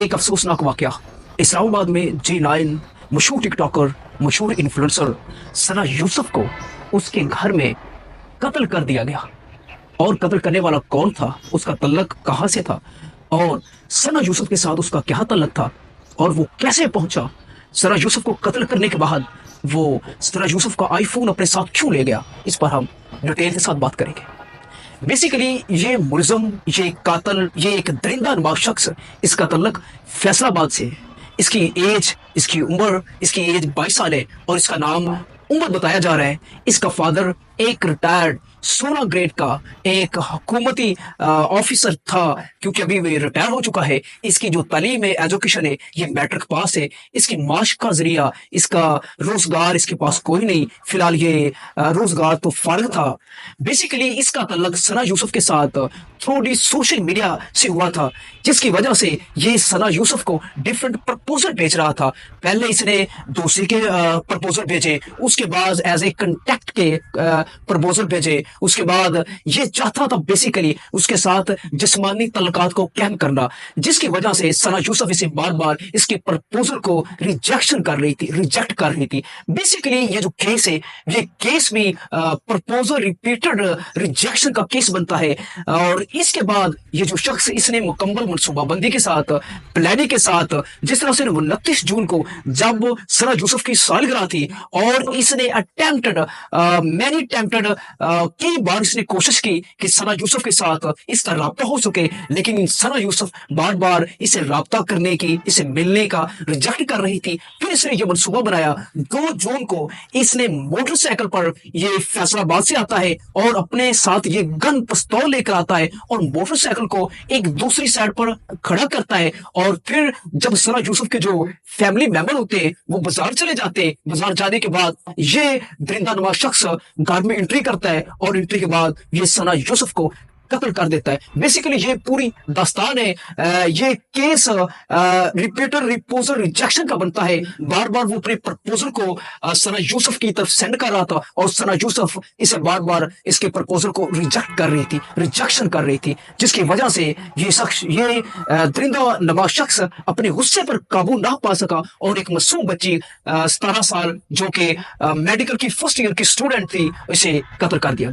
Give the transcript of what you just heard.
एक अफसोसनाक वाकया इस्लामाबाद में G9 मशहूर टिकटॉकर मशहूर इन्फ्लुएंसर सना यूसुफ को उसके घर में कत्ल कर दिया गया। और कत्ल करने वाला कौन था, उसका तल्लक कहाँ से था और सना यूसुफ के साथ उसका क्या तल्लक था और वो कैसे पहुंचा, सना यूसुफ को कत्ल करने के बाद वो सना यूसुफ का आईफोन अपने साथ क्यों ले गया, इस पर हम डिटेल के साथ बात करेंगे। बेसिकली ये मुलजम, ये कातल, ये एक दरिंदा नुमा शख्स, इसका तल्लक फैसलाबाद से है। इसकी एज 22 साल है और इसका नाम उमर बताया जा रहा है। इसका फादर एक रिटायर्ड 16 ग्रेड का एक हुकूमती ऑफिसर था, क्योंकि अभी वो रिटायर हो चुका है। इसकी जो तालीम है, एजुकेशन है, ये मैट्रिक पास है। इसकी माश का जरिया, इसका रोजगार इसके पास कोई नहीं, फिलहाल ये रोजगार तो फारिग था। बेसिकली इसका तल्लक सना यूसुफ के साथ थ्रू दी सोशल मीडिया से हुआ था, जिसकी वजह से ये सना यूसुफ को डिफरेंट प्रपोजल भेज रहा था। पहले इसने दूसरे के प्रपोजल भेजे, उसके बाद एज ए कंटेक्ट के प्रपोजल भेजे, उसके बाद ये चाहता था बेसिकली उसके साथ जिस्मानी तल्लुकात को कैम करना, जिसकी वजह से सना यूसुफ इसे बार बार इसके प्रपोजल को रिजेक्ट कर रही थी। बेसिकली ये जो केस है, ये केस भी प्रपोजल रिपीटेड रिजेक्शन का केस बनता है। और इसके बाद ये जो शख्स, इसने मुकम्मल मनसूबाबंदी के साथ, प्लानिंग के साथ, जिस तरह से 29 जून को जब सना यूसुफ की सालगिरह थी और इसने मैनी अटेम्प्टेड कई बार इसने कोशिश की कि सना यूसुफ के साथ इसका राब्ता हो सके, लेकिन सना यूसुफ बार बार इसे राब्ता करने की, इसे मिलने का रिजेक्ट कर रही थी। फिर इसने ये मनसूबा बनाया। 2 जून को इसने मोटरसाइकिल पर, ये फैसलाबाद से आता है और अपने साथ ये गन पिस्तौल लेकर आता है और मोटरसाइकिल को एक दूसरी साइड पर खड़ा करता है। और फिर जब सना यूसुफ के जो फैमिली मेंबर होते हैं वो बाजार चले जाते हैं, बाजार जाने के बाद ये दरिंदा नुमा शख्स घर में एंट्री करता है और एंट्री के बाद ये सना यूसुफ को कत्ल कर देता है। बेसिकली ये पूरी दास्तान है। ये केस रिपीटेड प्रपोजल रिजेक्शन का बनता है। बार बार वो अपने प्रपोजल को सना यूसुफ की तरफ सेंड कर रहा था और सना यूसुफ इसे बार बार इसके प्रपोजल को रिजेक्शन कर रही थी, जिसकी वजह से ये दरिंदा नुमा शख्स अपने गुस्से पर काबू ना पा सका और एक मासूम बच्ची 17 साल जो कि मेडिकल की फर्स्ट ईयर की स्टूडेंट थी, इसे कत्ल कर दिया।